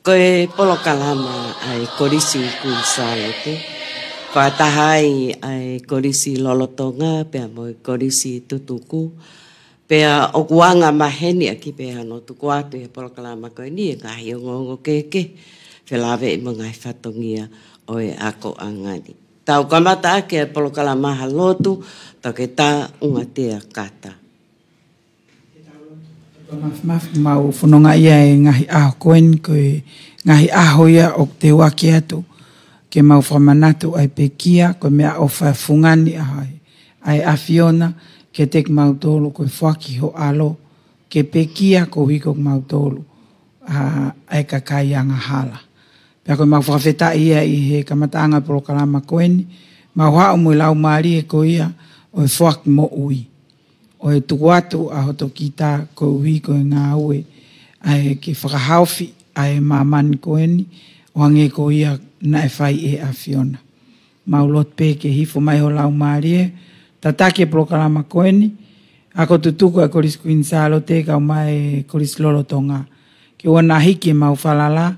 Koe polo kalama ai korisi kuisalo te. Whatahai ai korisi lolotonga, pea mo korisi tutuku. Pea o kuanga maheni aki pea no tuku atu e polo kalama koe ni e ngahi o ngongo keke. Whelawe i mga i whatongia o e ako angani. Tau kamata ake e polo kalama halotu, tau ke tā unga tea kata. Mau whanonga ia e ngahi aho koen koe ngahi aho ia o te waki atu ke mau whamanatu ai pekia koe mea o whafungani ai awhiona ke tek mau tolu koe whaki ho alo ke pekia ko hiko mau tolu ai kakai anga hala. Pea koe mau whawheta ia i he kamatanga polo kalama koeni mau hao mui lau maari e ko ia o e whaki mo ui. O e tukuatu a hoto ki tā ko hui ko e ngā ue ai ke whakahauwhi ai mamani koeni o hange ko ia na e whai e a Fiona. Maulot pe ke hifo mai ho lau maarie, tatake prokalama koeni, ako tutuku e koris Queen Salo te kau mai koris lolo tonga. Ke wana hiki mau whalala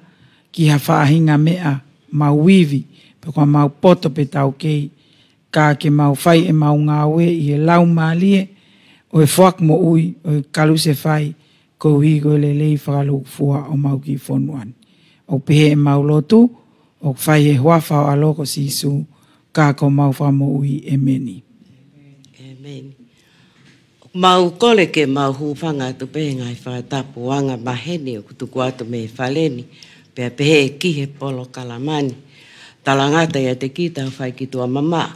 ki ha whaahinga mea mau wivi, pe kua mau poto pe tau kei, ka ke mau whai e mau ngā ue i e lau maalie, o e whak mo ui, o e kalu se whai, ko hui ko le lei whakalu fua o mau ki whonuan. O pehe e mau lotu, o whai e huafa o aloko sisu, ka ko mau whamo ui e meni. Amen. Mau kole ke mau hūwhanga tu pehe ngai whaetapu wanga maheni o kutuku atu me whaleni, pea pehe e kihe polo kalamani. Talangata ia te kita whai ki tua mama,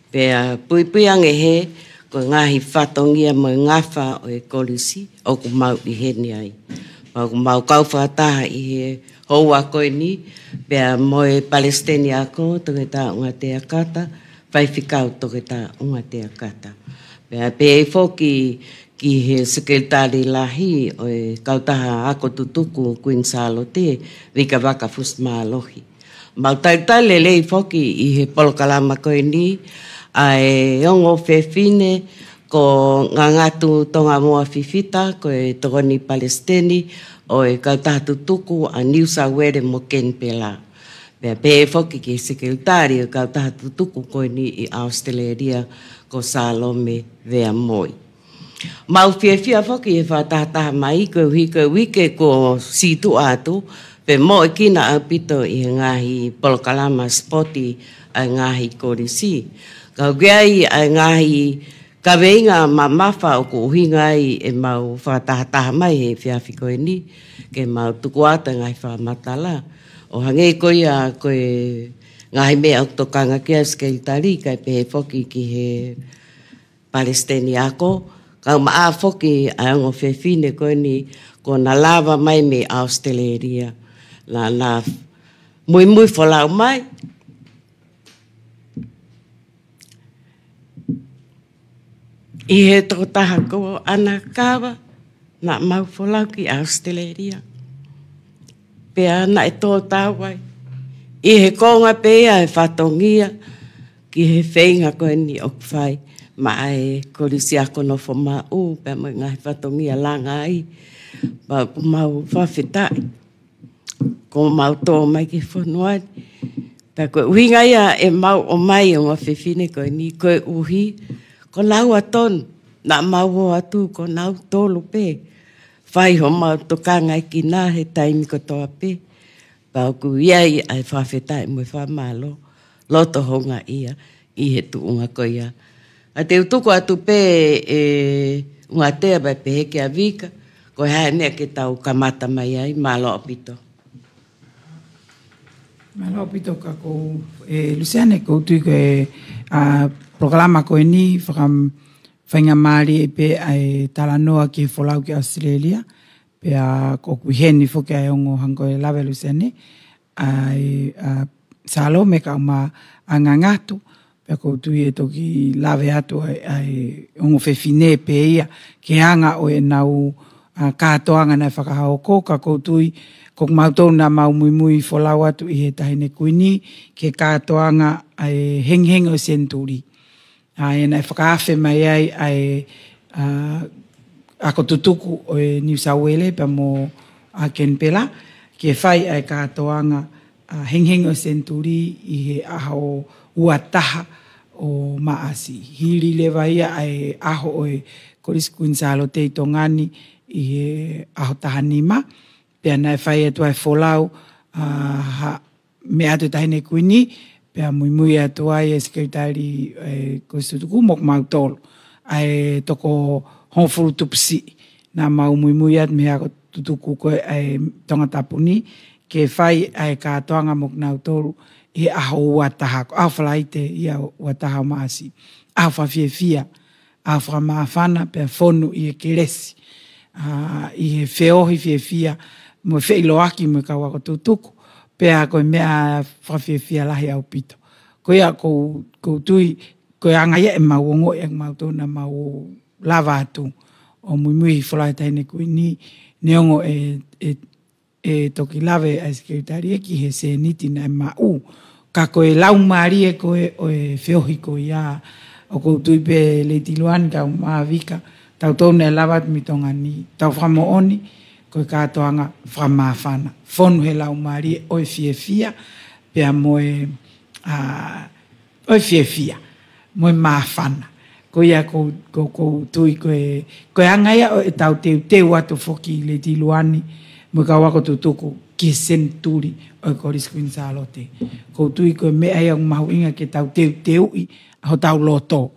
pea pui ange he, ko ngahi whatongia mo ngawha o e kolisi, o ku mau i heni ai. Ku mau kau whataha i he houa koe ni, pea mo e Palestini ako, toke tā unga te akata, whai whikau toke tā unga te akata. Pea pea e whoki ki he sekretari lahi o e kautaha ako tutuku Queen Salo te, wika waka fusmalohi. Mau tautale lei whoki i he polokalama koe ni, ai ongo whewhine ko ngangatu tonga moa whiwhita ko e tokoni Palestini o e kautaha tutuku a New South Wales mo Kenpela. Pea pe whoki ki sekretari o kautaha tutuku koe ni i Australia ko Salome Vea Moi. Mau whiawhia whoki e whatataha mai ko hiko wike ko situ atu pe mo e kina apito i ngahi polokalama spoti a ngahi korisi. Kau geai ai ngahi ka veinga mamafa o ko hinga ai e mau whataha mai he whiawhi koe ni ke mau tukuata ngai whamatala. O hange koe a koe ngahi mea o tokanga kia skeitari kai pehe whoki ki he Palestini ako. Kau maa whoki ai ongo whewhine koe ni ko na lava mai me Australia. Na mui whalau mai. I he toko taha ko ana kawa na mau whalau ki Australia. Pea na e tō tāwai. I he konga pea e whatongia ki he whainga koe ni o kwhai. Ma e korisi ako no whama u pea mo ngai whatongia langa ai. Ma mau whawhetai. Ko mau tō mai ki whanuai. Pea koe uhinga ia e mau o mai o ngā whiwhine koe ni koe uhi. Ko lau atonu, na mau o atu, ko nau tolu pe. Whai ho mau tokanga ki nā he taimi ko toa pe. Pau ku iai ai whawhetai mo whamalo. Loto honga ia, i he tu unga ko ia. A te utuku atu pe e unga tea bai pe heke a vika. Ko hae nea ke tau kamata mai ai, malo opito. Malo opito ka ko Luciane ko tui ko programa ko ni whainga maari e pe ai talanoa ki wholau ki Australia pe a ko kuheni whoki ai ongo hanko e lawe Luciane ai Salome ka uma angangatu pe ko tui e toki lawe atu ai ongo whewhine pe ia ke hanga o e nau kātoanga nei whakahao ko ka ko tui ko mautau na mau mui wholau atu i he tahine kuini ke kātoanga ai heng o senturi. E nei whakawhe mai ai ako tutuku o e New South Wales pa mo a Kenpela ke whai ai katoanga henghengo senturi i he aho uataha o maasi. Hiri lewa ia ai aho oe koriskuinsalo te tongani i he aho tahanima. Pea nai whai atu ai wholau me atu tahine kuini. Pea mui atu ai e sekretari Koristutuku mok mautolo. Ai toko honfuru tupsi. Nā mau mui atu me ako tutuku koe ai tonga tapuni. Ke whai ai katoanga mok nautolo. E aho uataha, aho whalaite ia uataha maasi. Aho whawhiawhia, aho whamawhana, pia whonu i e keresi. I he wheohi whiawhia, mo wheiloaki mo ka wako tutuku, pia koe mea whawhiawhia lahi au pito. Koe a kou tui, koe anga ia e mau ongo e mau tōna mau lava atu. O mui whalaitaine koe ni neongo e toki lawe a sekretari ki he se niti na mau. Ka koe lau maari e koe o e whiohi koe ia o kou tuipe le tiluan ka maa vika. Tau tōne lawat mi tonga ni tau whamo oni koe katoanga whamawhana. Whonu he lau maari e o e whiawhia pia moe o e whiawhia moe mawhana. Koe ia kou tui koe angaia o e tau teu atu whoki le tiluani mo ka wako tutuku ki senturi o Koriskuinsalo te. Kou tui koe mea ia mahu inga ke tau teu i ho tau loto.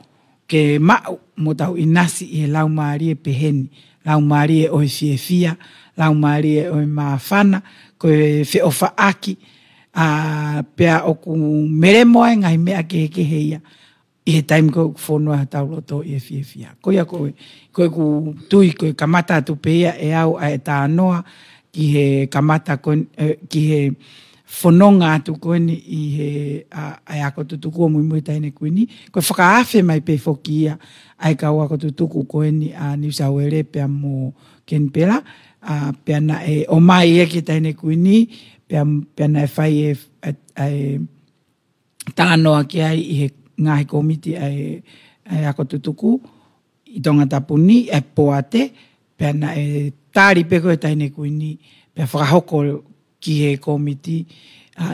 Ke mau mo tau inasi i he lau maari e peheni. Lau maari e o e whiawhia, lau maari e o e mawhana, koe whiofa aki, pea o ku meremoa ngai mea ke heia. I he taim koe whonua tau loto i e whiawhia. Koe ku tui koe kamata atu peia e au a e tā noa, ki he kamata ki he whanonga atu koeni i he ai ako tutuku o mui taine koeni. Koe whakaafe mai pe whokia ai kau ako tutuku koeni a New South Wales pia mo Ken Pela. Pia na e o mai e ki taine koeni, pia na e whai e tānoa ki ai i he ngahi komiti ai ako tutuku i tonga tapuni e poate, pia na e tāri peko e taine koeni, pia whakahoko ki he komiti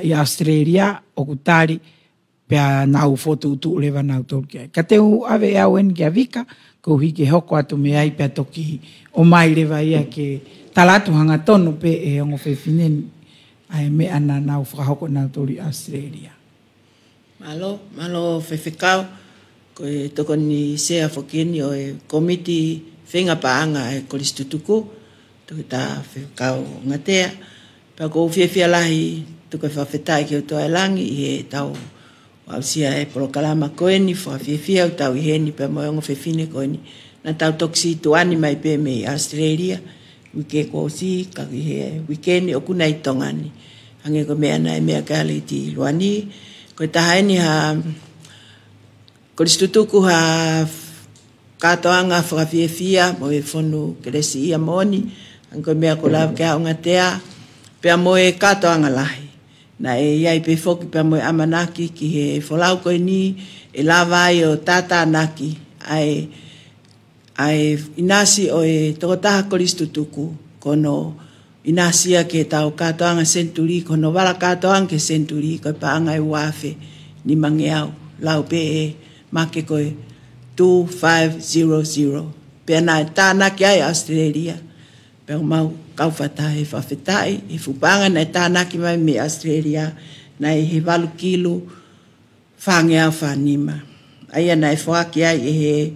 i Australia o kutari pia nau fotu utu lewa nau tolkia. Ka te ave au en kia vika, ko hike hoko atu me ai pia toki o mai lewa ia ke talatu hanga tonu pe e ongo whewhineni ai me ana nau whakahoko nau toli Australia. Malo whewhikau, ko e toko ni sea whakini o e komiti whenga paanga e Koristutuku, toki tā whewhikau ngatea, pia ko whiawhia lahi tuko whawhetai ki o toa langi i he tau wausia e polokalama koeni, whawhiawhia o tau i heni pia moe ongo whewhine koeni. Na tau toksi tuani mai pe me i Australia, wike ko si, kaki he wikeni o kuna i tongani. Hange ko mea na e mea kale ti luani, ko tahaini ha Koristutuku ha katoanga whawhiawhia mo e whonu keresi ia moni, hange mea ko lau kia o ngatea, pia moe katoanga lahi. Na e iai pe foki pia moe amanaki ki he wholau koe ni e lawai o tata naki ai inasi o e tokotaha Koristutuku kono inasia ke tau katoanga senturi kono wala katoanga ke senturi koe paanga e wafe ni mangeau lau pe e make koe 2500 pia na e tā naki ai Australia pia mau kau whatai e whawhetai, e whupanga na e tānaki mai me Australia, na e he 8 kilo whangeau whanima. Aia na e whaaki ai e he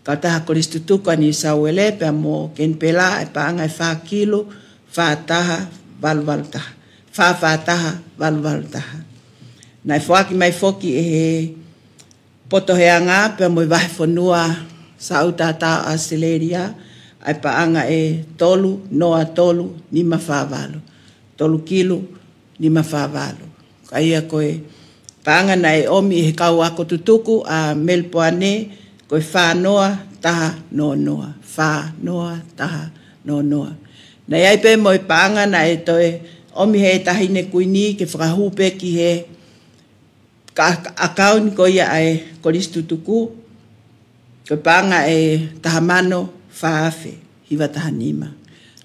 kautaha Koristutuku ani Sauele, pia mo Ken Pela, e paanga e 4 kilo, whataha, walwaltaha. Whawhataha, walwaltaha. Na e whaaki mai whoki e he potoheanga, pia mo i wahe whanua sautata Australia, ai paanga e tolu, noa tolu, nima whawalo. Tolu kilo, nima whawalo. Kaia koe paanga na e omi he kau ako tutuku a Melpoane, koe whanoa, taha, no noa. Whanoa, taha, no noa. Na iai pe mo e paanga na e toe omi he tahine kuini ke whakahupe ki he akaun ko ia ai Koristutuku, koe paanga e tahamano, whaafe, hiwa taha nima.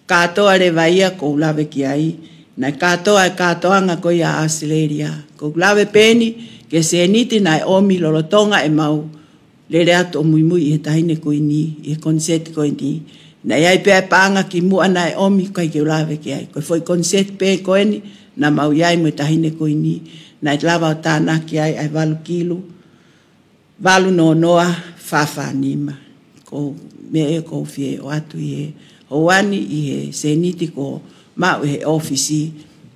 Katoa re vaia ko ulawe ki ai, na katoa e katoanga ko ia Australia. Ko lawe peni ke se niti na omi lolotonga e mau lere atu o muimui e tahine ko ini, e konset ko ini. Na iai pea paanga ki mua na e omi kai ke lawe ke ai. Ko foi konset pe ko ini, na mau iai mo tahine ko ini. Na lawa o tāna ki ai ai walu kilu. Walu no noa fafa nima. Ko me e ko fie o atu i he hoani i he se niti ko mau he ofisi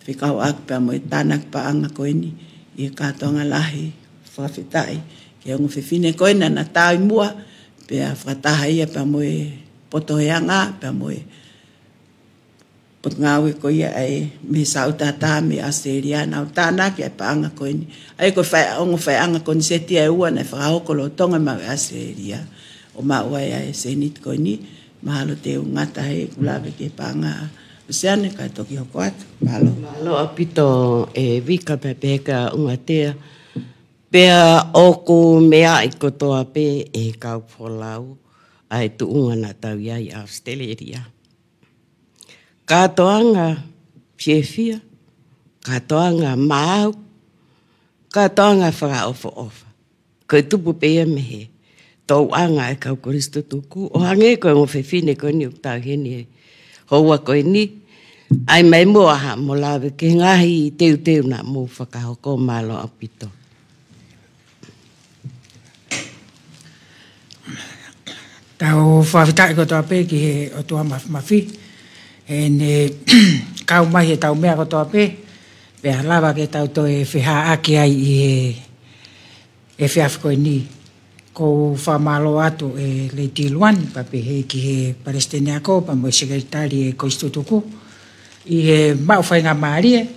whikau aku pia mo e tānak paanga ko ini i he kātonga lahi whawhitai ke ongu whiwhine ko ina na tāi mua pia whataha ia pia mo e potoheanga pia mo e potngawe ko ia ai me sautata me Australia na tānak ia paanga ko ini ai ko ongu whaianga konseti ai ua na whakahoko lo tonga mau Australia o mau ai se niti ko ini mahalo te ngata he kulawe ke paanga Usiane kai toki hoko atu. Mahalo. Mahalo apito e wika pepeka unga tea. Pea oku mea i kotoa pe e kau polau ai tu unga na tau iai Australia. Katoanga piefia, katoanga mau, katoanga whaka ofa ofa. Koe tupu pea mehe. Tau anga e kau koristo tuku. O hange koe ngo whewhine koe ni uktau hene houa koe ni. Ai mai mua ha mo lawe ke ngahi teu na mo whakahoko malo apito. Tau whawhitai ko toa pe ki he o toa mawhi. E ne kau mai he tau mea ko toa pe. Pea lawa ke tau to e whiha aki ai i e whiaf koe ni. Ko whamalo atu e le tiluani pape he ki he Palestine ako pa mo sekretari e koistutuku. I he mau whainga maarie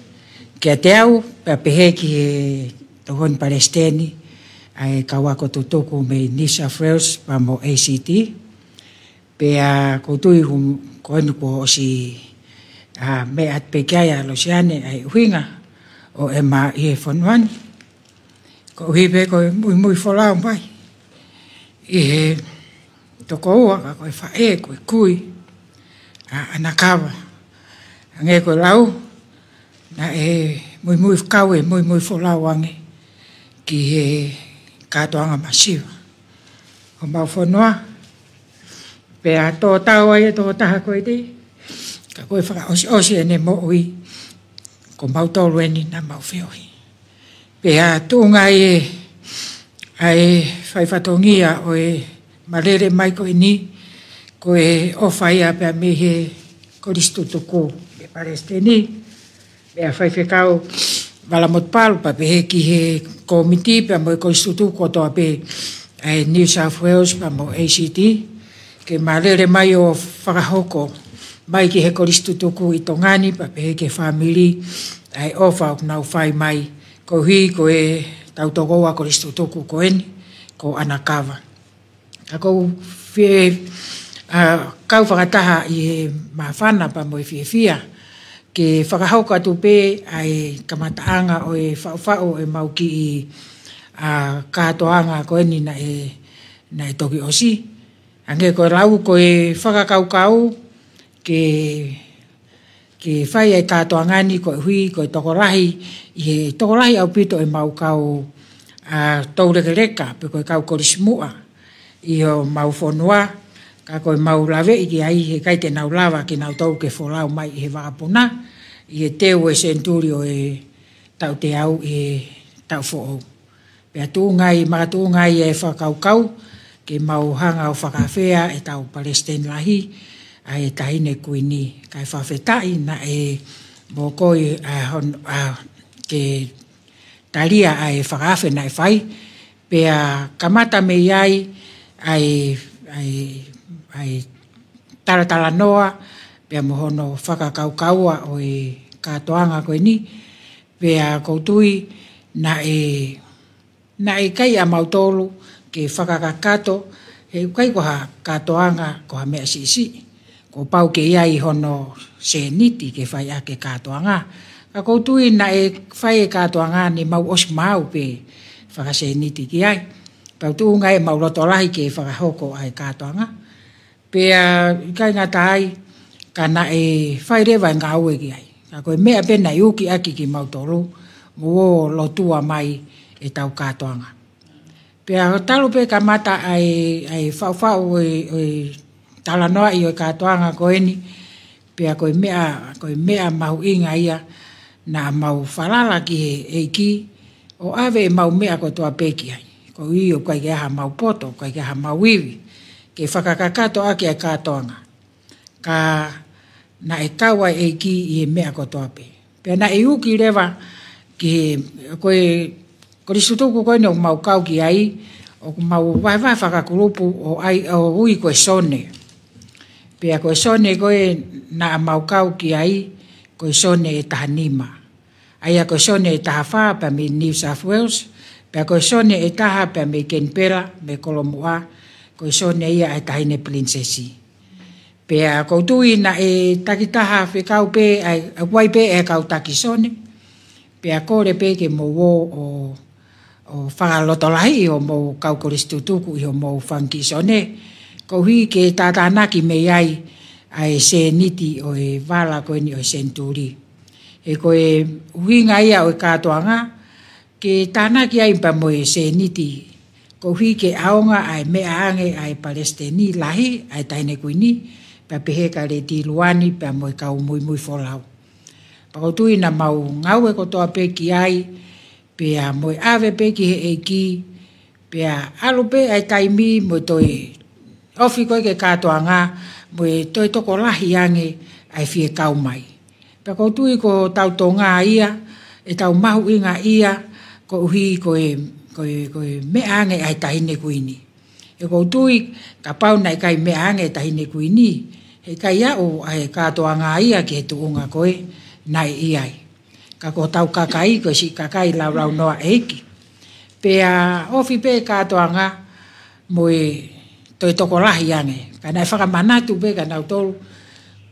kia te au pape he ki he tohon Palestine ai kawako tutuku me New South Wales pa mo ACT. Pea koutui ko enu po osi me at pe kia lo siane ai huinga o e ma i he whanuani. Ko hipe ko mui wholau mai. I he toko ua ka koe whae koe kui anakawa. Ange koe lau na e mui whakau e mui wholau ange ki he katoanga masiwa. O mau whanua pea tō tau ai e tō taha koe te ka koe whaka osi e ne mo ui ko mau tōru eni na mau whiohi. Pea tūnga ai whaifatongia o e marere mai koe ni, koe ofaia pia me he koristutuku e Palestini, pia whaifekau walamot palu pa pe he ki he komiti pia mo e koristutuku o toa pe ai New South Wales pa mo ACT, ke marere mai o whakahoko mai ki he koristutuku i tongani pa pe he ke family ai ofa o nau whai mai ko hui ko e tau togoa koristutuku ko eni, ko anakawa. Ako kau whakataha i he mawhana pa mo e whiawhia, ke whakahauka tu pe ai kamataanga o e whao e mauki i kātoanga ko eni na e toki osi. Ange ko rau ko e whakakaukau ke whai ai kātoangani ko e hui ko e tokorahi, i he tokorahi au pito e maukau taurekereka pe koe kau korismua i o mau whanua ka koe mau lawe i ki ai he kai te nau lawa ki nau tau ke wholau mai i he wakapuna i he teo e senturi o e tau te au i he tau who'o. Pea tūngai, maka tūngai e whakaukau ke mau hanga o whakawhea e tau Palestine lahi a e tahine kuini kai whawhetai na e mō koi ke talia ai whakawhe na e whai, pea kamata me iai ai taratala noa, pea mohono whakakaukaua o e katoanga koe ni, pea koutui na e kai a mautolu ke whakakakato, he kai koha katoanga koha mea sisi, ko pau ke iai hono se niti ke whai ake katoanga. Ka koutui na e whai e katoanga ni mau os mau pe whakase niti ki ai. Pau tūnga e mau rotolahi ke whakahoko ai katoanga. Pea kai ngata ai ka na e whai rewa ngā ue ki ai. Ka koe mea pena iuki aki ki mautolu, mo lo tua mai e tau katoanga. Pea talu pe ka mata ai whau e talanoa i o katoanga koe ni, pea koe mea mau inga ia na mau whalala ki he ki, o ave mau mea ko toa peki ai. Ko i o kai keha mau poto, kai keha mau iwi, ke whakakakato aki ai katoanga. Ka na e kawa e ki i he mea ko toa pe. Pea na e uki rewa ki koe korisutuku koe o mau kau ki ai, o mau vai whakakurupu o ui koe sone. Pea koe sone koe na mau kau ki ai, koe sone e taha nima. Aia koe sone e taha whaa pa me New South Wales, pea koe sone e taha pa me Canberra, me Kolomua, koe sone ia e tahine Princesi. Pea koutui na e takitaha whikau pe, a wai pe e kau taki sone, pea kore pe ke mo o whakalotolahi o mo kau koristutuku i o mo whanki sone, ko hui ke tātānaki me iai ai se niti o e wala koe ni o senturi. E koe huinga ia o e katoanga, ke tānaki ai pa mo e se niti, ko hui ke aonga ai mea ange ai Palestini lahi, ai taine kuini, pa peheka re ti luani pa mo e kau mui wholau. Pakoutui na mau ngau e kotoa peki ai, pea mo e ave peki he e ki, pea alu pe ai taimi mo toi ofi koe ke katoanga, mo e toi toko lahi ange ai fie kau mai. Pea koutui ko tau tonga ia, e tau mahu inga ia, ko uhi koe mea ange ai tahine kuini. E koutui ka pauna i kai mea ange tahine kuini, he kai au ai katoanga ia ki he tuunga koe, nai iai. Ka ko tau kakai, ko si kakai lau noa eiki. Pea ofi pe katoanga, mo e toi toko lahi ange. Ka nai whakamanatu pe ka nau tolu.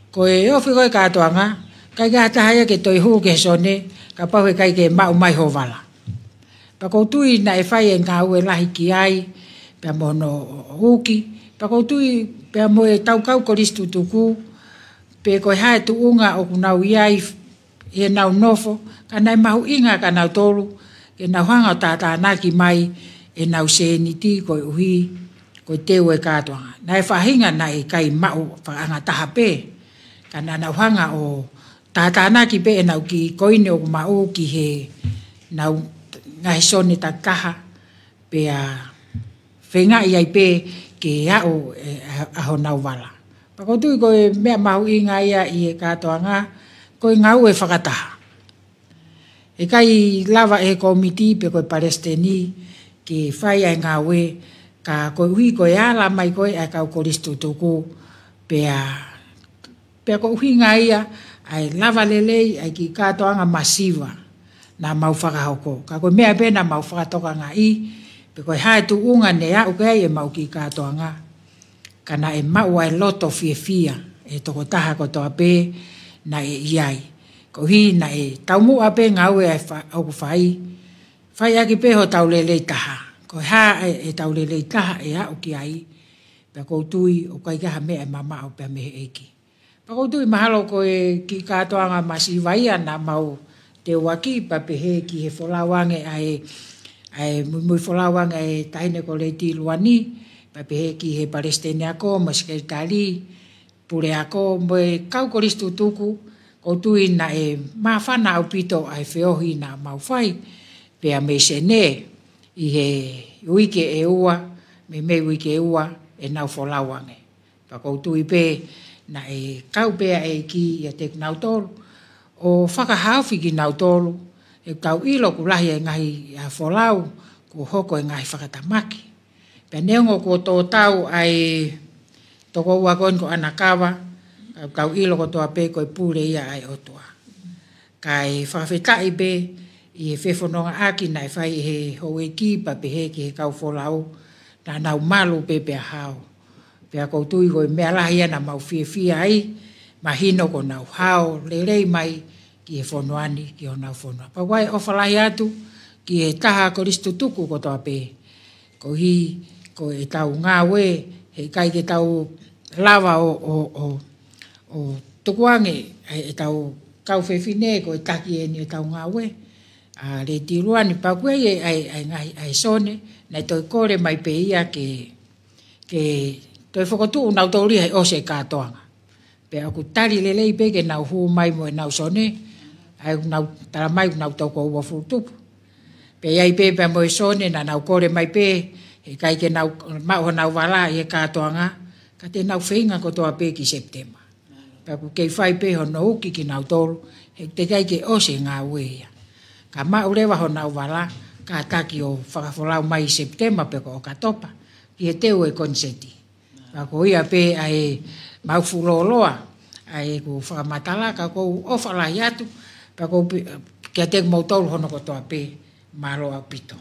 Ko e ofi koe katoanga, kai ka tahaya ke toi huu ke sone, ka pau he kai ke mau mai hovala. Pa koutui na e whai e ngā ue lahi ki ai, pea mono huki. Pa koutui pea mo e tau kau koristu tuku, pe koe hae tuunga o kunau iai, e nau nofo, ka nai mahu inga ka nau tolu, ke nau hanga o tātānaki mai, e nau se niti koe uhi, koe teo e katoanga. Nai whahinga na e kai mau whaanga taha pe, ka nau hanga o tātānaki pe e nau ki koine o kumau ki he nau ngahi sone takaha, pe a whenga iai pe ke au aho nau wala. Pakotui koe mea mahu inga ia i e katoanga, koe ngau e whakataha. E kai lava e komiti pe koe Palestini ke whai ai ngā ue ka koe hui koe ala mai koe ai kau koristu tuku pea koe hui ngā ia ai lava lelei ai ki katoanga masiva na mau whakahoko. Ka koe mea pena mau whakatoka ngā i pe koe hae tu unga ne au kei e mau ki katoanga kana e mau ai loto fia e toko taha ko toa pe na e iai. Ko hi na e taumu ape ngau e au whai. Whai aki pe ho tau lelei taha. Ko ha e tau lelei taha e au ki ai. Pea koutui o kai kaha mea e mama au pea mehe eki. Pea koutui mahalo ko e ki katoanga masivaia na mau te waki pa pehe ki he wholawange ai mui wholawange e tahine ko le ti luani. Pa pehe ki he Palestine ako, Mosketali, pure ako, moe kau koristu tuku, koutui na e mawhana au pito ai whiohi na mau whai, pea me sene i he uike e ua, me uike e ua e nau wholawange. Pa koutui pe na e kau pea e ki i a te nautolu, o whakahauwhi ki nautolu, e kau ilo ku lahi e ngahi a wholau, ku hoko e ngahi whakatamaki. Pea neongo ko tō tau ai toko ua koen ko anakawa, kau ilo ko toa pe koe pūre ia ai otua. Kai whawhetai pe i he whewhanonga aki na e whai he hoe ki pa pehe ki he kau wholau, na nau malu pe pea hao. Pea koutui koe mea lahi ana mau fia ai, mahino ko nau hao, lelei mai ki he whonoani ki ho nau whonoa. Pa wai ofalahi atu ki he taha koristu tuku ko toa pe, ko hi ko e tau ngā we, he kai ke tau lava o tukuange, e tau kau whewhine ko taki e ni tau ngā we. Le tirua ni pakue ai sone, nei toi kore mai pe ia ke toi whakotu unau tauri ai ose kātoanga. Pe aku tari lelei pe ke nau hu mai mo e nau sone, ai nau tara mai nau tau ko ua futupu. Pe iai pe pe mo e sone na nau kore mai pe, e kai ke nau mao nau wala e kātoanga, ka te nau whinga ko toa pe ki September. Pe aku kei whai pe ho no uki ki nau tolu, he te kai ke ose ngā wea. Ka mao rewa ho nau wala, ka taki o whakafolau mai September pe ko o katopa, ki he teo e konseti. Ka ko ia pe ai mau fuloloa, ai ko whakamatala, ka ko o whalai atu, pa ko kia te mau tolu hono ko toa pe, malo au pito.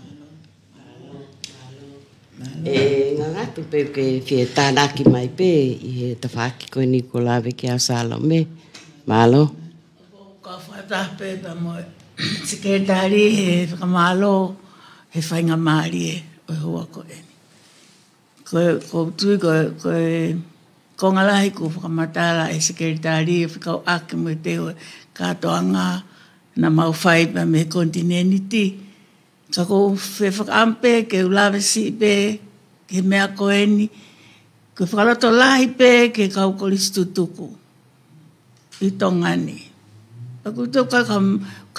Ngā ngātu pe ke whie tānaki mai pe, i he tawhaki koe ni ko lawe ki au Salome. Malo? Ka whata pe pa moe. Sekretari he whakamalo, he whainga maari e, o hoa ko eni. Ko tui ko ngalahi ko whakamatala e sekretari e whakau ake mo te hoe katoanga na mau whai pa me kontineniti. Ka ko whakampe ke ulawe si pe, ke mea ko eni, ke whakaloto lahi pe ke kau kolistu tuku. I tongani. Aku tu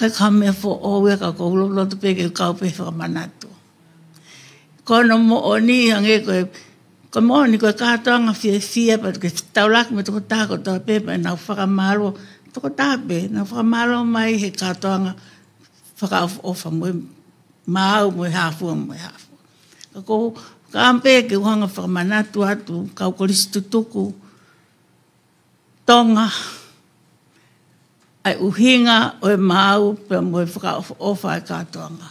kai kame fo owe ka ko lo tu pe ke kau pe whakamanatu. Kono mo oni hange ko mo ni ko kātoanga fia pa ke taulak me toko tāko tō pepa nau whakamalo toko tāpe, nau whakamalo mai he kātoanga whakaofa mo mau mo hafua mo hafua. Ko kampe ke uhanga whakamanatu atu kau kolistu tuku tonga ai uhinga o e mau pe mo whakaofa e kātoanga.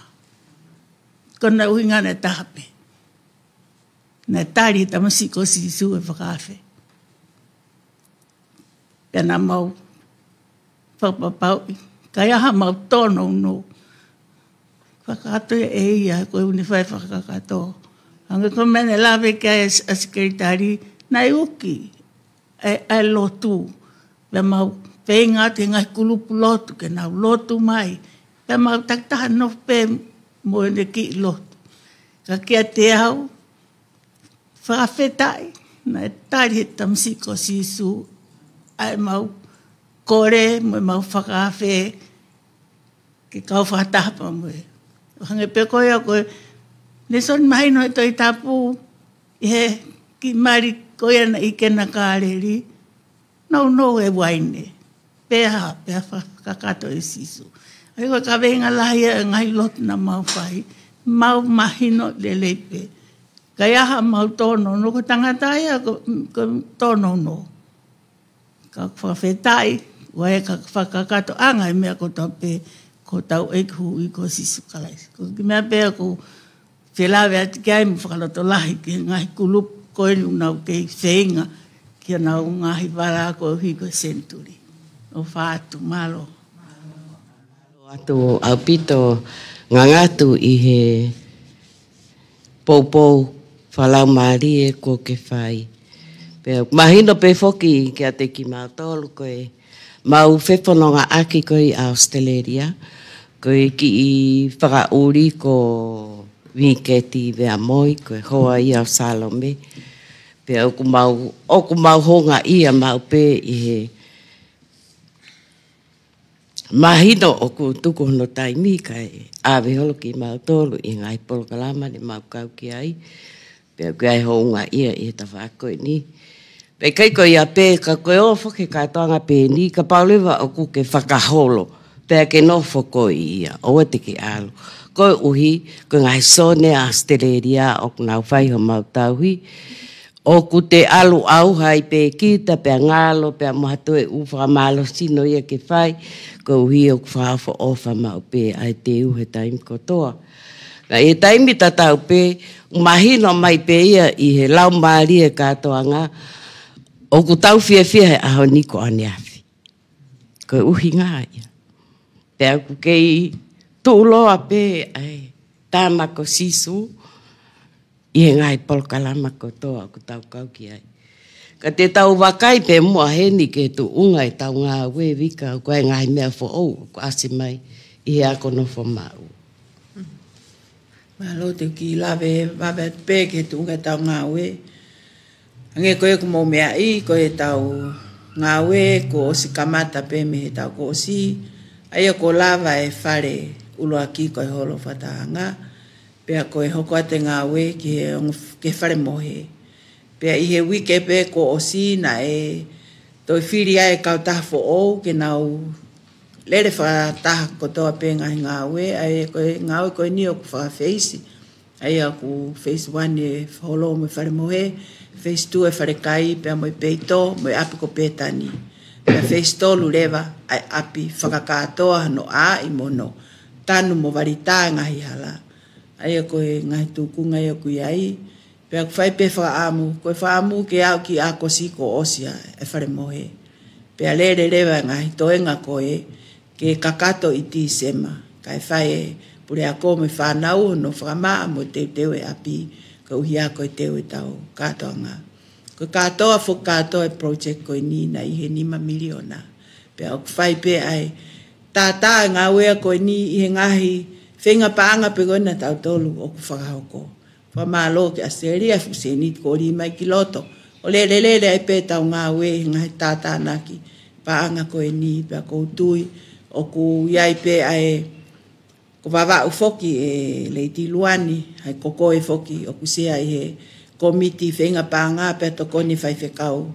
Kona uhinga ne tahape. Na tari tamasiko si su e whakawhe. Pena mau whakapapau. Kai aha mau tono no. Whakato e ia koe uni whai whakakato. Anga ko mene lawe kai a sekretari na uki. Ai lotu. Pena mau whenga te ngai kulupu lotu ke nau lotu mai. Pena mau taktaha no pe mo ne ki lotu. Ka kia te au. Whakawhetai, na e tari he tamasiko si su, ai mau kore, mo mau whakawhe, ke kau whakatapa mo e. Hange pe koe a koe, ne son mai no e toi tapu, i he ki mari koe ana ike na kāreri, no e waine, pēha whakakato e sisu. Ai koe ka venga lahi e ngai lotu na mau whai, mau mahino le leipe. Kai aha mau tono, no ko tangatai ko tono no. Ka whawhetai, wae ka whakakato anga i mea ko tope, ko tau ekhu i ko sisu kalai. Ko ki mea pēa ko whelawe ati kai mo whakaloto lahi ki ngahi kulup koe ni unau kei whenga ki anau ngahi wara ko hi ko senturi. O whaatu, malo. Atu au pito ngangatu i he poupou whalau maari e ko ke whai. Mahino pe foki ki a te ki mautolu koe mau whewhanonga aki koe a Australia. Koe ki i whakauri ko wiketi vea moi koe hoa i au Salome. Pe oku mau honga ia mau pe i he mahino oku tuku hono taimi kai awe holo ki mautolu i ngai polokalama ne mau kau ki ai. Pea kai hounga ia i ta whakoe ni. Pea kai koe ia pē ka koe o whake kātoanga pē ni ka paulewa o ku ke whakaholo. Pea ke no whakoi ia o te ke alo. Koe uhi koe ngai sone a Australia o nau whai ho mau tauhi. O ku te alu au hai pē kita pea ngalo pea mahatue u whakamalo sino ia ke whai. Koe uhi o ku whawha ofa mau pē ai te uhe taim kotoa. E taimi tatau pe, mahino mai pe ia i he lau maari e kātoanga, o ku tau fia he aho niko ane awhi. Koe uhi ngā ia. Pea ku kei tūloa pe, ai, tāmako sisu, i he ngai polokalama kotoa, ku tau kau ki ai. Ka te tau wakai pe mua heni ke tu unga I tau ngā we wika koe ngai mea fo au ko ase mai I he ako no fo mau. Malo te ki lawe wawe pe ke tu unga tau ngā we. Ange koe ko mo mea I koe tau ngā we ko osi kamata pe me he tau ko osi. Aia ko lava e whare uloa ki koe holo whatahanga. Pea koe hoko ate ngā we ke whare mohe. Pea I he wike pe ko osi na e toi whiri ai kau taha fo ou ke nau lere wha taha kotoa pe ngā we. Ai koe ngā we koe ni o ku wha face. Ai aku face 1 e holo me whare mohe. Face 2 e whare kai pea mo I peito mo I api ko petani. Pea face 3 lurewa ai api whakakatoa no a I mono. Tanu mo warita ngahi hala. Ai koe ngahi tukunga I aku iai. Pea ku whai pe whaamu, koe whaamu ke au ki a kosi ko osia e whare mohe. Pea lere rewa ngahi toenga koe ke kakato I ti sema. Kai whai e pure a ko me whanau no whakamaa mo teu e api ka uhi a koe teu e tau katoa ngā. Koe katoa fo katoa e project koe ni na I he 5 miliona. Pea ku whai pe ai tātā ngā wea koe ni I he ngahi whenga paanga pe koe na tau tolu o ku whakahoko. Wa malo ke Australia fu se ni ko ri mai kiloto o le ai pe tau ngā we ngai tata naki pa anga ko ni pa ko tui o ku yai pe ai ko baba u foki e le ti luani ai ko e foki o ku se ai he komiti fenga pa anga pe to ko ni fai fe kau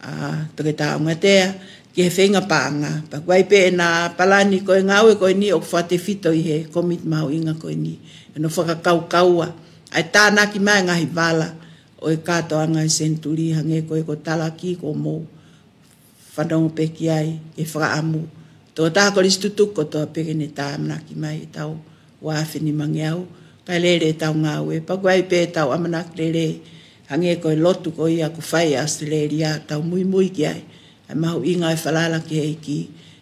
a to ke ta ngatea ke fenga pa anga pa wai pe na palani ko ngā we ko ni o fate fito I he komit mau inga ko ni no faka kaua ai tāna ki mai ngahi wala o e katoa ngai senturi hange koe ko talaki ko mo whanongo peki ai e whakaamu. Tō tāko listutuk ko tō peke ne tāmana ki mai tau wāwhini mangiau kai lere tau ngā ue. Pakuai pē tau amanak lere hange koe lotu ko ia ku whai Australia tau mui ki ai. Ai mahu inga e whalala ki hei ki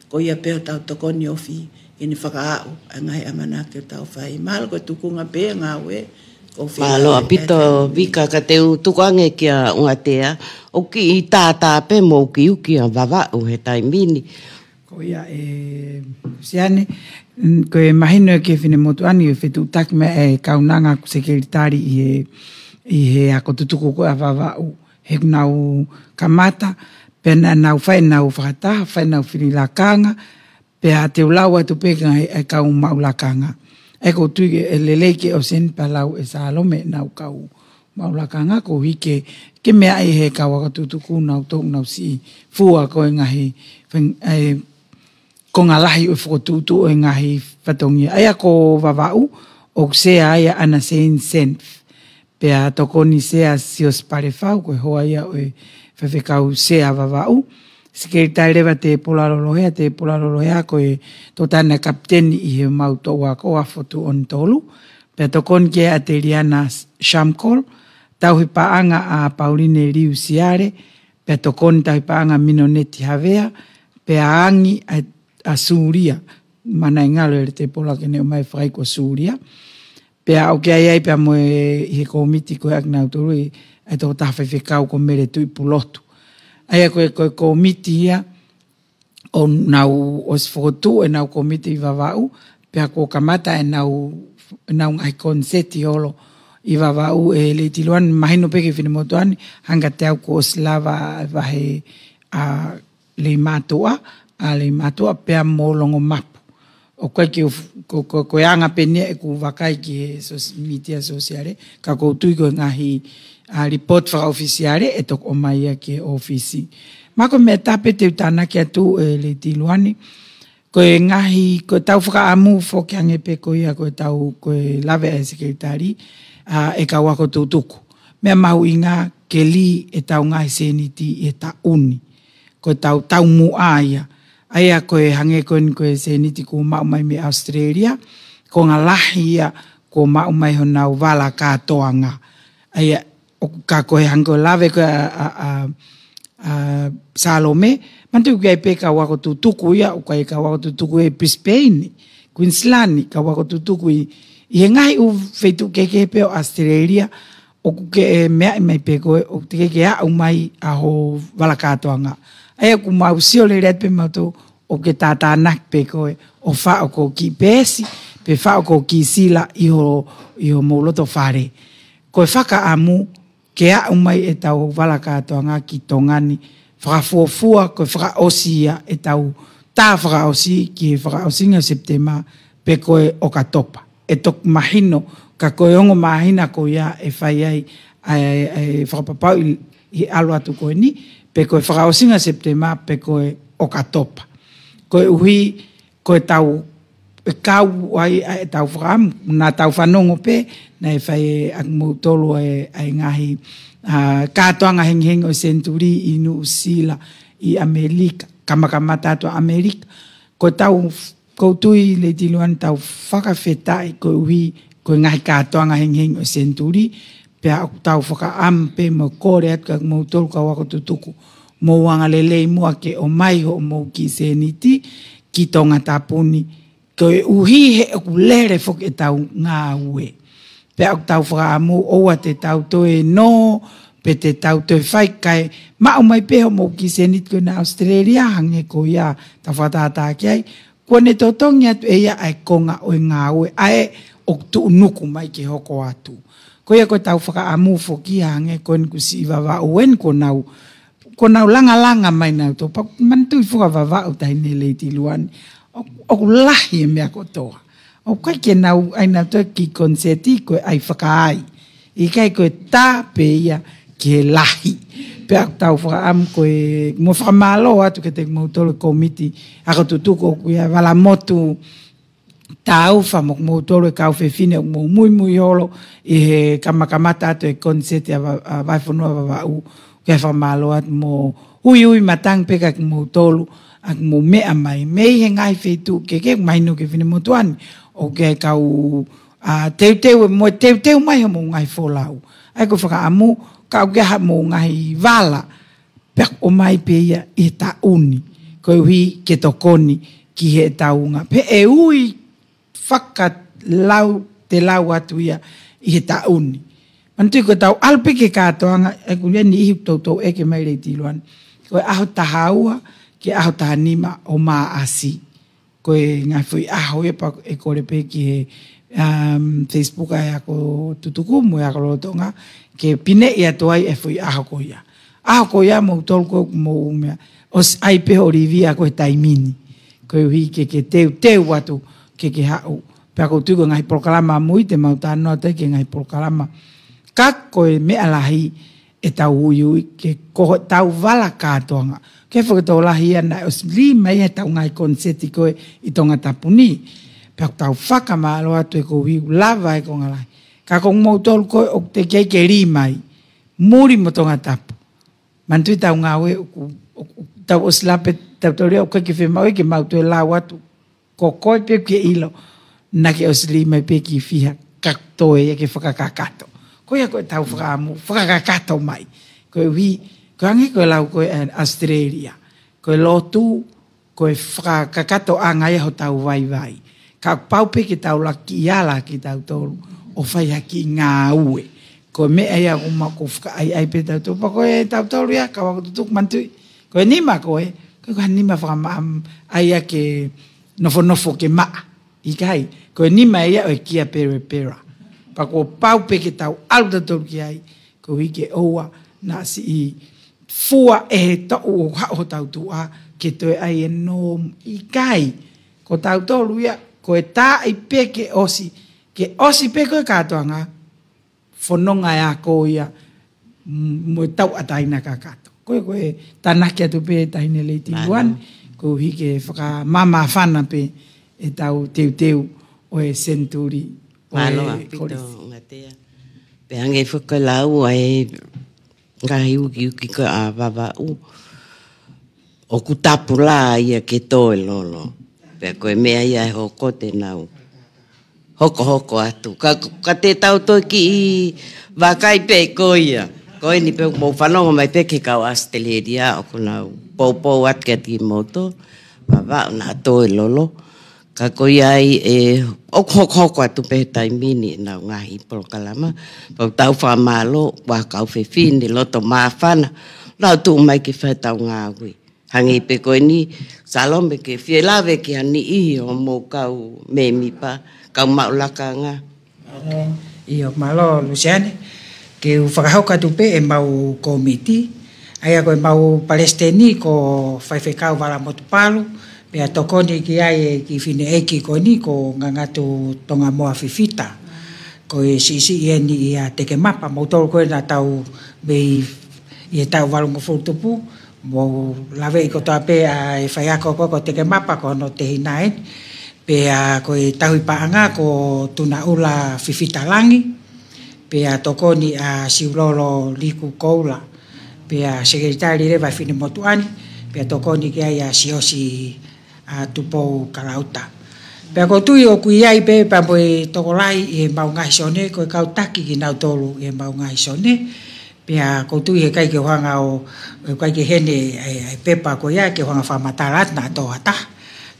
ko ia peo tau tokoni ofi ki ni whakaau ai ngai amanak e tau whai. Mahalo koe tukunga pē ngā ue. Malo apito vika ka te tukange kia ungatea o ki I tātā pe mo ki uki a wawau he taimini. Ko ia siane ko e mahino ke whine motuani e whetu taki me e kaunanga ku sekeritari I he ako tutuku ko a wawau he nau kamata pe nau whai nau whakataha whai nau whirilakanga pe a te ulau atu peka e kau maulakanga. Eko tui e leleke o sen palau e Salome nau kau maulakanga ko hike ke mea I he kau akatutuku nau tō nau si fua ko e ngahi ko ngā lahi o whakotutu o e ngahi whatongia. Aia ko wawau o sea aia ana sein senf. Pea tokoni sea sios parewhau ko e hoa ia o e whewhekau sea wawau. Sekeritai rewa te polarolohea ko e tō tāna kapteni I he mau tō wako a fotu on tolu. Pea tokon ke a te Riana Shamkol, tauhi paanga a Pauline Riu Siare, pea tokon tauhi paanga Minoneti Havea, pea angi a Suria, mana ingalo e te pola ke neo mai whai ko Suria. Pea o ke ai pea mo e he komiti ko e aknau tolu e tō tāwhai whekau ko mere tui pulotu. Aia koe komiti ia o nau o sfotu e nau komiti I wawau pea ko kamata e nau ngai konseti holo I wawau e le tiluan mahino peke whine motuani hanga te au ko slava wahe a le matua pea molongo mapu o koe ki koe anga penia e ku wakai ki he media sosiare ka kou tui koe ngahi a report whaka ofisiare e toko o mai ki ofisi. Mako me tape te utana ki atu le tiluani. Koe ngahi, koe tau whaka amu whoki ange pe koe ia koe tau koe lawe e sekretari e ka wako tutuku. Mea mahu inga ke li e tau ngahi seniti e ta uni. Koe tau mu aia. Aia koe hange koe seniti ko mau mai me Australia. Ko ngā lahi ia ko mau mai honau wala katoanga. Aia ka koe hango lawe koe Salome, mantu kia pe ka wako tutuku ia, o kai ka wako tutuku e Brisbane, Queensland, ka wako tutuku I he ngai u feitu keke pe o Australia, o ke mea mai pe ko o te ke a mai a ho wala katoanga ai ku mau sio le ret pe mato o ke tata nak pe ko o fa o ko ki pesi pe fa o ko ki sila i ho moloto fare ko faka amu ke a mai e tau wala katoanga ki tongani fra fua ko fra osia e tau ta fra osi ki fra osinga septema pe ko o katopa e tok mahino ka koyongo mahina ko ya e fai ai fra papa i alo atu ko ni pe ko fra osinga septema pe ko o katopa ko ui ko tau e kau ai tau fram na tau fanongo pe na e fai ak motolo ai ngahi ka toanga heng o centuri i New Zealand i Amerika kamakamata to Amerika ko tau ko tui le tiluan tau whakawhetai ko ui ko ngai katoanga heng o centuri pe tau whakaampe mo kore at kak mo tolu ka wako tutuku mo wanga lelei mua ke o mai ho mo ki seniti ki tonga tapuni ko uhi he ku lere fok e tau ngā ue pe tau whakaamu oa te tau toe no pe te tau toe whai kai ma o mai peho mo ki seniti ko na Australia hange ko ia ta whatata kiai ko ne totongi atu e ia ai konga o ngā ue ai o tu nuku mai ke hoko atu. Ko ia ko tau whakaamu foki hange ko nku si wawa uen ko nau langa mai nau to pa mantu fuka wawa o tai ne le tiluan o lahi e mea ko toa. O kai ke nau ai nau to ki konseti ko ai whakaai. I kai ko tā pe ia ke lahi. Pe ak tau whakaamu ko e mo whakamalo atu ke te mautolo komiti ako tutuko ko ia wala motu tau fa mo tolo ka fe fine mo muy holo e kamakamata to e konseti vai fono va u ke fa malo at mo ui matang pe ka mo tolo ak mo me mai me ngai fe tu ke mai no ke fine mo tuan o ke ka u te mai mo ngai folau ai ko fa amu ka ke ha mo ngai vala pe o mai pe ia e ta uni ko wi ke tokoni ki he taunga pe e ui te lau atu ia i he tauni. Mantu ko tau alpe ke katoanga e kulia ni ihi tau eke mai rei tiluan. Ko aho tahaua ke aho tahanima o maa asi. Ko ngai fui aho e pa e kore pe ki he Facebook ai ako tutukumu e ako lotonga ke pine ia toai e fui aho ko ia. Aho ko ia mo tolko mo umea. Os ai pe orivia ko e taimini. Ko hui ke teu atu ke hau pe ako tuko ngai proklama mui te mautano te ke ngai proklama ka ko me alahi e tau ui ke ko tau vala katoanga ke fo to lahi ana os li mai e tau ngai konseti ko i tonga tapuni pe tau faka malo atu e ko wi lava e ko ngai ka ko mo tol ko o te ke ri mai muri mo tonga tapu mantu tau ngawe tau oslape tau tore o ke fe mai ke mau to la watu ko koi pe ke ilo na ke osli mai pe ki fiha kaktoe ke whakakakato. Ko ia ko tau whakakato mai. Ko wi ko angi ko lau ko Australia. Ko lotu ko whakakato angai ho tau vai. Ka pau pe ke tau laki ala ki tau tolu o whai haki ngā ue. Ko me ai ako mako ai pe tau tolu. Pa ko e tau tolu ia ka wako tutuk mantui. Ko e nima ko e. Ko nima whakamaam ai ake nofo ke maa i kai ko ni mai ia o kia pera pa ko pau pe ke tau alta to ki ai ko i ke oa na si fua e to o ha o tau tua ke to ai no i kai ko tau to luia ko e ta i pe ke osi pe ko ka to nga fononga ya ko ia mo tau ataina ka kato ko e tanaki atu pe taine le tiluan ko hi ke whaka mama whana pe e tau teu o e centuri o e korisi. Pe ange whakalau ai ngahi uki ka a wawa u o ku tapu la ia ke toe lolo. Pe koe mea ia e hoko te nau. Hoko atu. Ka te tau toi ki i wakai pe ko ia. Koe ni pe mo whanonga mai pe ke kau Australia o ku nau. Pou at ke ti moto. Wawa na toe lolo. ka koi ai ok atu pe taimini na ngahi polokalama pa tau fa malo wa ka fe fini loto mafana la tu mai ki fa tau ngawi hangi pe ko ni salombe ke fielave ki ani I o mo kau memi pa kau maulaka nga Io malo Luciane ke u whakahoka tupe e mau komiti ai ko mau palestini ko faifekau wala motu palu pe atokoni ki ai ki fine eki ko ni ko ngangatu tonga moa fifita ko e sisi ni ia teke mapa mo tol ko na tau be ia tau walungo futupu mo lave ko tape ai faiako ko teke mapa ko no te hinai pe ko tau paanga ko tuna ula fifita langi pe atokoni a siulolo liku koula pe sekretari le va fine motuani pe atokoni ki ai siosi a tupo kalauta pe ko tui o kuiai pe pa boe tokolai e mau ngai sone ko kautaki ki nau tolu e mau ngai sone pe ko tui e kai ke hanga o kai ke hene ai pepa ko ia ke hanga fa matalat na to ata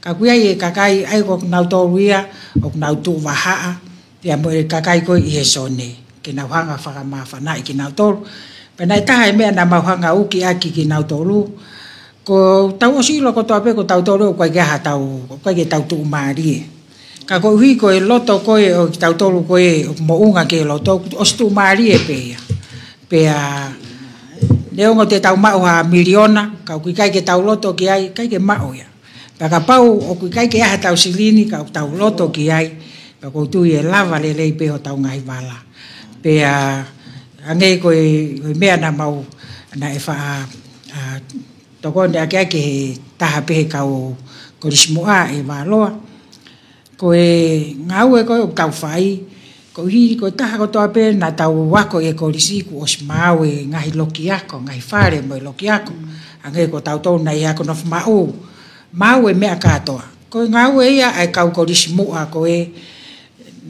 ka kuiai e kakai ai ko nau tolu ia o nau tu waha pe mo e kakai ko I sone ke nau hanga fa ma fa nai ki nau tolu pe nai ta me na mau hanga uki aki ki nau tolu ko tau osilo ko tape ko tau tolo ko ga tau ko ge tau tu mari ka ko hui ko loto ko o tau tolo ko mo unga ke loto os tu mari pe a leo ngo te tau ma o miliona ka ku kai ke tau loto ki ai kai ke ma o ya pa ka pau o ku kai ke ha tau silini ka tau loto ki ai pa ko tu e lava le pe o tau ngai bala pe a ange ko me na mau na e fa toko nda ke taha pe kau ko dismoa e valoa ko e ngau e ko tau fai ko hi ko taha ko tope na tau wako e ko disiku os mau e ngai lokiako ngai fare mo lokiako ange ko tau to na ia ko no mau e me akatoa ko ngau e ia ai kau ko dismoa ko e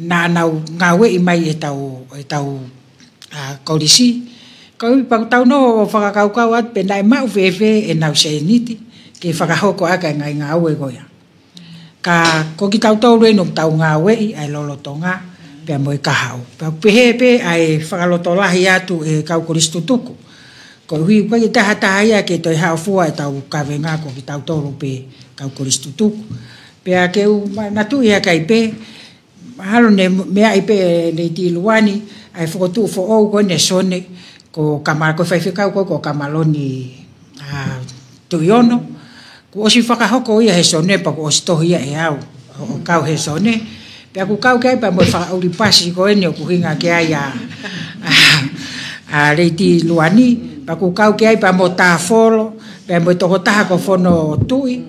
na ngau e mai e tau ko disi ko pa tau no whakakau at pendai mau fefe e nau se niti ke whakahoko aka ngai ngau e goia ka ko ki tau tau no tau ngau e ai lolotonga pe mo e kahau pa pehe ai whakaloto lahi atu e kau koristutuku ko hui pa ki taha ia ke toi hao fua e tau kawenga ko ki tau tau pe kau koristutuku pe a ke na tu ia kai pe halo ne mea i pe le ti luani ai whakotu fo o ko ne sone ko kamar ko faifekau ko kamaloni tuiono ko osi whakahoko ia he sone pa ko osi tohia e au o kau he sone pe aku kau kai pa mo whakauri pasi ko ene o kuhinga ke ai a reiti luani pa ku kau ke ai pa mo tafolo pe mo toko taha ko fono tui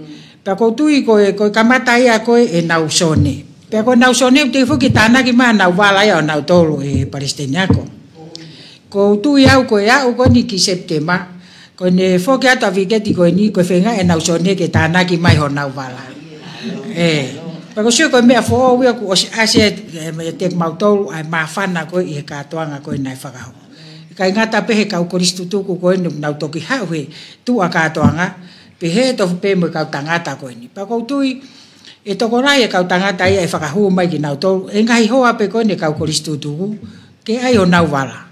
pa ko tui ko kamata ia ko e nau sone pe ko nau sone te fuki tana ki ma nau wala ia nau tolu e palestiniako ko tu iau ko ya ko ni ki septemba ko ne foki ata vigeti ko ni ko fenga e nau sone ke tana ki mai ho nau bala pa ko sio ko me fo wi ko ase me tek mau tolu ai ma fana ko I ka toanga ko nai fakao kai ngata pe ka ko ristutu ko no nau toki ha we tu aka toanga pe he to pe mo ka tangata ko ni pa ko tu e to ko rai ka tangata ai fakahu mai ki nau tolu e ngai ho ape ko ne ka ko ristutu ke ai o nau bala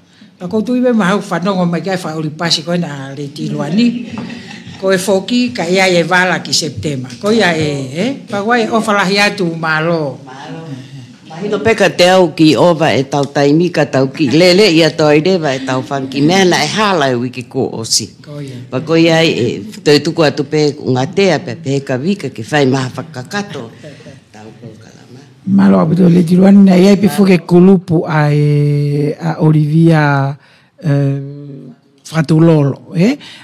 ko tu ibe ma fa no mai kai fa uri pasi ko na le ti luani ko e foki ka ia e vala ki septemba ko ia pa wai o fala hiatu malo hino peka te au ki ova e tau taimi ka tau ki lele ia toide va e tau fanki mena e hala e wiki ko osi pa ko ia e te tuku atu pe ngatea pe ka vika ke fai maha whakakato tau ko malo abito le tiruani na ia pe foke kulupu a Olivia Fratulolo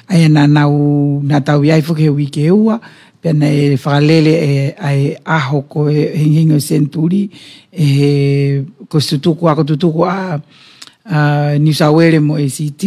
ai na tau ia foke wiki ua pena e whakalele ai aho ko hingingo senturi ko tutuku a New South Wales mo ACT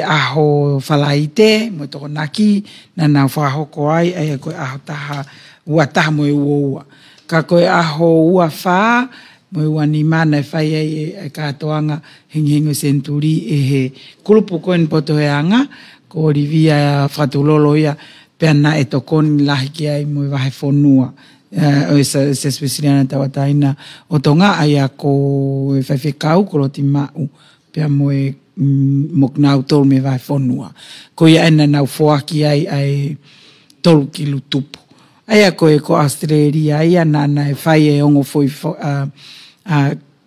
aho whalaite mo toko naki na whahoko ai ko aho taha ua taha mo ua ka koe aho ua wha mo ua ni mana whai ai katoanga hingingo senturi he kulupu koen potoheanga ko Olivia Fratulolo ia pena e tokoni lahi ki ai mo wahe whonua o se spesialiana tawataina o tonga ai ako e whaiwhekau koro ti mau pia moe moknau tolu me vai whonua. Ko ia ena nau whoaki ai tolu kilu tupu. Ai ako e ko Australia, ai ana e whai e ongo foi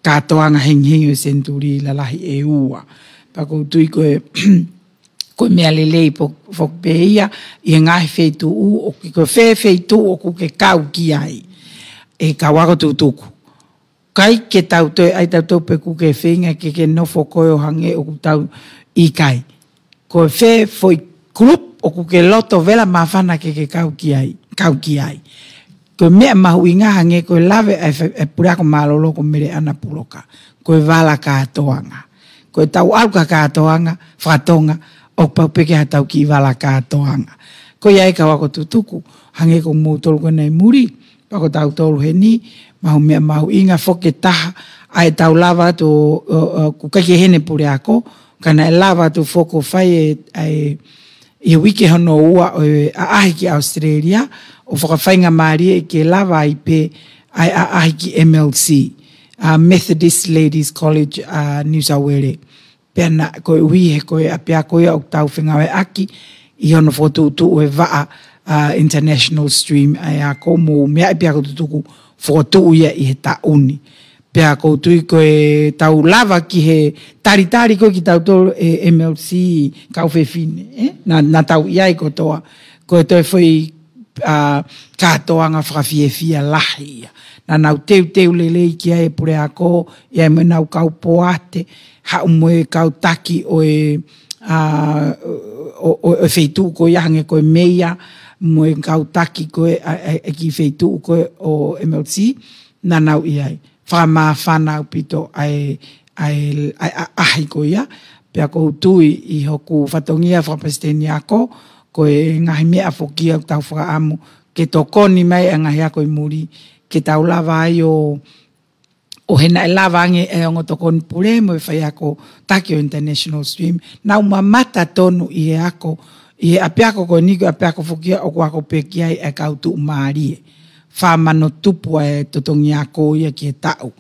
katoanga henghingi o senturi lalahi e ua. Pako tui ko mea lelei whokpeia i ngahi wheitu o ko wheitu o ku ke kau ki ai e kawako tutuku. Kai ke tau toi ai tau tau pe ku ke whinga ke nofo koe o hange o ku tau i kai. Ko foi klup o ku ke loto vela mawhana ke kau ki ai. Ko mea mahu inga hange ko lave e purako malolo ko mere ana puloka. Ko vala katoanga. Ko tau alka katoanga, whatonga, o paupeke hatau ki vala katoanga. Ko iai kawako tutuku, hange ko mūtolu ko nei muri, pako tau tolu he ni, mahu inga whoke taha, ai tau lava tu kukake hene pure ako, kana e lava tu whoko whai e wiki hono ua o ahi ki Australia, o whakawhainga maari e ke lava ai pe ai ahi ki MLC, Methodist Ladies College New South Wales. Pena koe uihe koe apia koe au tau whengawe aki, i hono whotutu o e waa International Stream, ai a ko mo mea pia ko tutuku whotu ia i he tauni. Pia ko tui koe tau lava ki he taritari koe ki tau tolo MLC kau whewhine. Na tau iai ko toa, koe toi whai katoanga whakawhiewhia lahi ia. Na nau teu lelei ki ai pure ako, iai me nau kau poate, hau moe kau taki o wheitu ko ihange koe meia, moe kau taki koe ki wheitu koe o MLC, na nau iai. Whama whanau pito ai ahi ko ia, pia ko tui i hoku whatongia whapasteni ako, koe ngahi mea whokia tau whakaamu, ke tokoni mai a ngahi ako i muri, ke tau lava ai o hena e lava ange e ongo tokoni pure mo e whai ako taki o International Stream. Nau mamata tonu i e ako, i e apiako koe niko apiako whokia o ako pekia e kautu maari e. Whamano tupu e totongi ako ia ki e tau.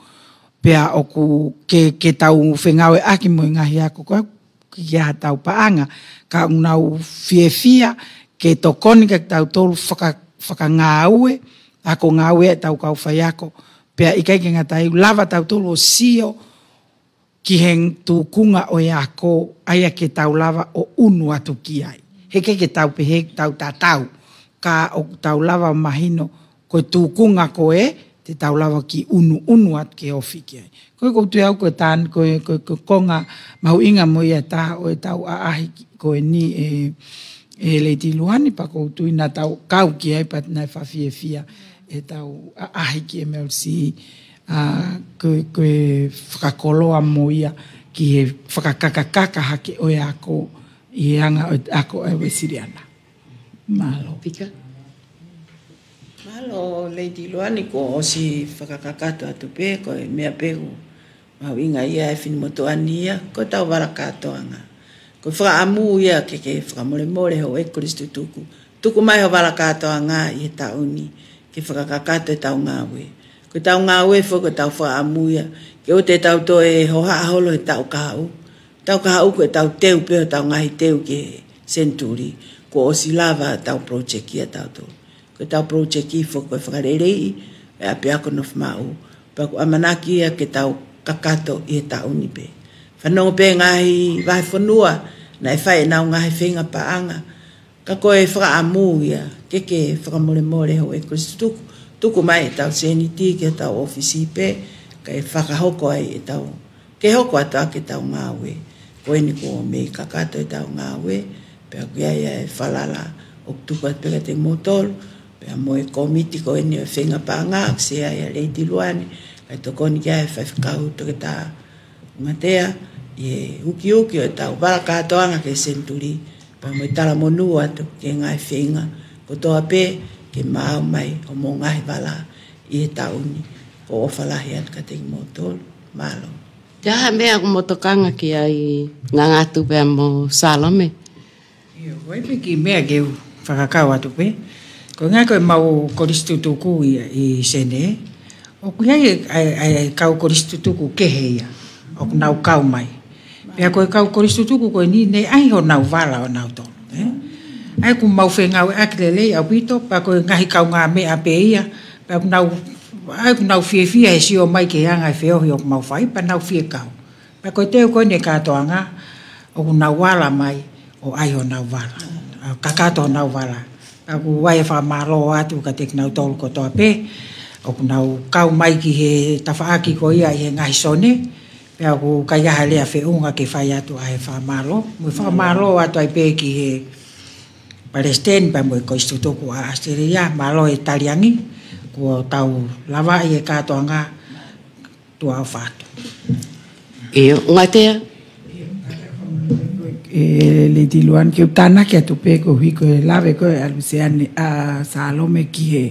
Pea oku ke tau whengawe aki mo i ngahi ako koe, ki ha tau paanga, ka unau fiefia, ke tokoni ke tau tolu whakangāue, ako ngāue tau kau whai ako, pea ikai ke ngatai lava tau tolu o sio, ki heng tūkunga o e ako, aia ke tau lava o unu atu ki ai. Heke ke tau pehe tau tatau, ka o tau lava mahino, koe tūkunga ko e, te tau lava ki unu atu ke ofi ki ai. Koe koutu au koe tān, koe konga mahu inga mo ia taha o e tau aahi koe ni e Lady Luani, pa koutu ina tau kau ki ai pat nai whawhiewhia e tau aahi ki MLC, koe whakakoloa mo ia ki he whakakakaka hake o e ako, i e anga o ako e Wesiriana. Malo. Pika? Malo, Lady Luani ko o si whakakakato atu pe, ko e mea pegu. Mau inga ia e whinimotoani ia, ko tau warakatoanga. Ko whakaamu ia ke whakamore ho e Kristu tuku. Tuku mai ho warakatoanga i e tauni, ke whakakakato e tau ngāwe. Ko tau ngāwe fo ko tau whakaamu ia, ke o te tau to e hoha aholo e tau kahau. Tau kahau ko e tau teu peo tau ngahi teu ke Century, ko o si lava tau project ia tau to. Ko tau project i fo ko e whakarerei, e apiako no whamau. Pa ko amanaki ia ke tau kakato i e tauni pe. Whanongo pe ngahi vai whanua, na e whai nau ngahi whenga paanga. Ka koe whakaamu ia, ke whakamore ho e Kristu tuku. Tuku mai e tau seniti ke tau ofisi pe, ka e whakahoko ai e tau. Ke hoko ata ke tau ngāwe. Koe ni ko me kakato e tau ngāwe, pe a kuia ia e whalala o tuku at peka te motol, pe a moe komiti koe ni e whenga paanga, ksea ia Lady Luani, kai tokoni kia e whaiwhakau toke tā ngatea, i uki o tau warakatoanga ke Century, pa mo tala monu atu ke ngai whenga, ko toa pe ke mau mai o mo ngai wala i e tauni, ko ofalahi at ka te motol, malo. Jaha mea ko motokanga ki ai ngangatu pea mo Salome. Ia, koe pe ki mea ke whakakau atu pe. Ko ngā koe mau koristutuku i sene. O ku iai ai kau koristutuku kehe ia. O ku nau kau mai. Pea koe kau koristutuku koe ni nei ai ho nau wala o nau tolu. Ai ku mau whengau e akilelei au pito. Pa koe ngahi kau ngā mea pe ia. Pa ku nau fie he si o mai ke hanga e whiohi o ku mau whai. Pa nau fie kau. Pa koe teo koe ne kātoanga. O ku nau wala mai. O ai ho nau wala. Kakato nau wala. Aku wai fa malo atu ka tek nau tol ko to pe o nau kau mai ki he tafaaki ko ia he ngai sone pe aku ka ya hale a fe unga ke fa atu ai fa malo atu ai pe ki he Palestine pa mo ko istuto ko Australia malo italiani ko tau lava e ka to nga to afatu e ngatea le diluan ke utana ke tu pe ko hiko lave ko aluseane a Salome ki he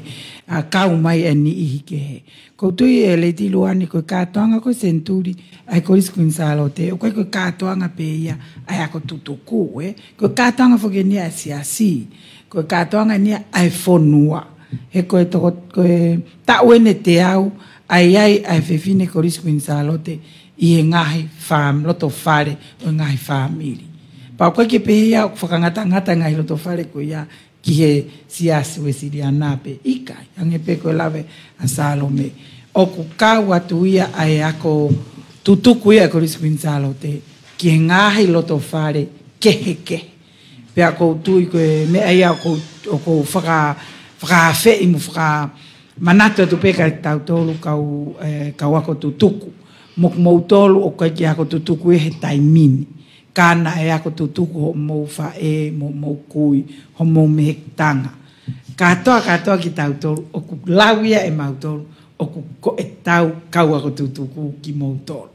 a kau mai ani i ke ko tu le diluan ko ka tonga ko senturi ai ko iskun salote ko ka tonga pe ia ai ko tutuku ko ka tonga fo ke ni asi ko ka tonga ni ai fonua e ko to ko ta wene te au ai fe fine ko iskun salote i ngahi fam loto fare o ngahi family pa ko ke pe ia whakangata ngai loto whare ko ia ki he siasu e siri anape ikai ange pe ko lave a Salome o ku kau atu ia ai ako tutuku ia ko riswin salote ki he ngahi loto whare ke pe ako tui ko me ai ako o whaka fe imu whaka manato tu pe ka tau tolu kau ako tutuku mok mo tolu o ka ki ako tutuku e he taimini kana e ako tutuku ho mo fa mo kui ho mo mektanga katoa ki tau tolu o ku lawia e mau tolu o ku ko e tau kau ako tutuku ki mo tolu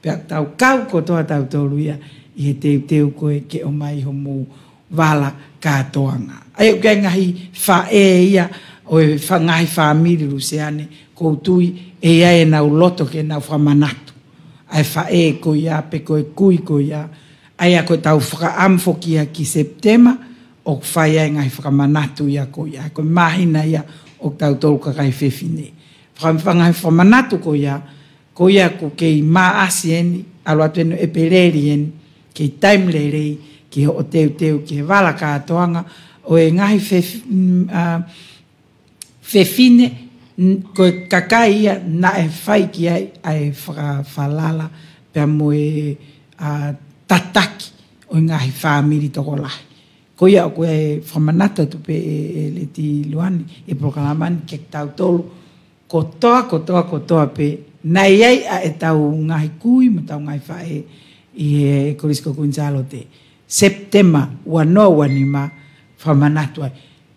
pe tau kau ko toa tau tolu ia i he teu ko e ke o mai ho mo wala katoanga ai o ngahi fa ia o e ngahi family ruseane ko tui e ia e nau loto ke nau whamanatu ai fa ko ia pe ko e kui ko ia ai ako tau whakaamfo ki September o whai ai ngai whakamanatu ia ko ia ko mahina ia o tau tolu kakai whewhine whamanatu ko ia ko kei maasi eni alo atu enu e pereri eni kei taimlerei ki o teu ki he wala kātoanga o e ngai whewhine ko kakai ia na e whai ki ai whalala pia mo e tataki o ngahi family toko lahi. Ko ia ko e whamanata tupe le ti luani e proklaman ke tau tolu kotoa pe nai ai a e tau ngahi kui ma tau ngahi whae i e korisko kunzalo te September wani ma whamanatu ai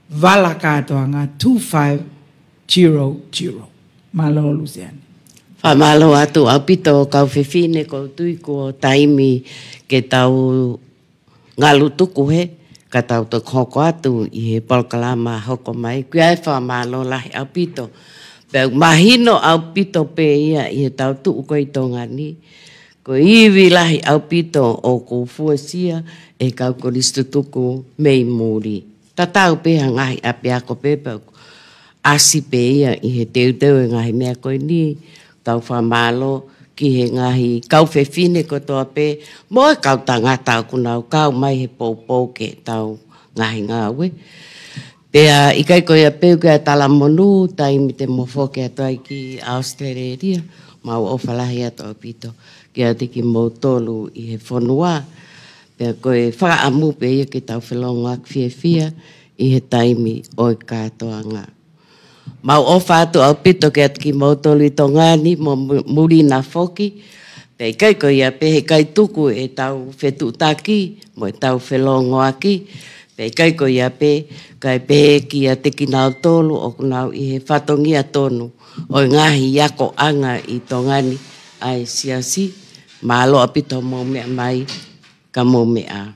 wala katoa ngā 2500 malo Luciani. Whamalo atu au pito kau whiwhine ko tui ko taimi ke tau ngalu tuku he, ka tau to hoko atu i he polkalama hoko mai. Kui ai whamalo lahi au pito. Pau mahino au pito pe ia i he tau tuku ko i tonga ni. Ko iwi lahi au pito o ko fuasia e kau koristu tuku mei muri. Ta tau pe hangahi api ako pe pau asi pe ia i he teu e ngahi mea koe ni. Tau whamalo ki he ngahi kau whewhine ko toa pe mo e kau tangata ku nau kau mai he pou ke tau ngahi ngawe. Pea ikai ko ia peu kia tala monu tai mi te mofoke atoa ki Australia mau ofalahi atoa pito kia tiki mo tolu i he whanua. Pea ko e whakaamu pe ia ki tau whelonga kwhiawhia i he taimi o i katoa ngā. Mau ofa atu au pito ke atu ki mautolu i tongani mo muri na foki. Pei kai ko ia pe he kai tuku e tau whetu taki mo e tau whelongo aki. Pei kai ko ia pe kai pe ki a teki nau tolu o kunau i he whatongia tonu o ngahi yako anga i tongani ai siasi. Malo apito mo mea mai ka mo mea.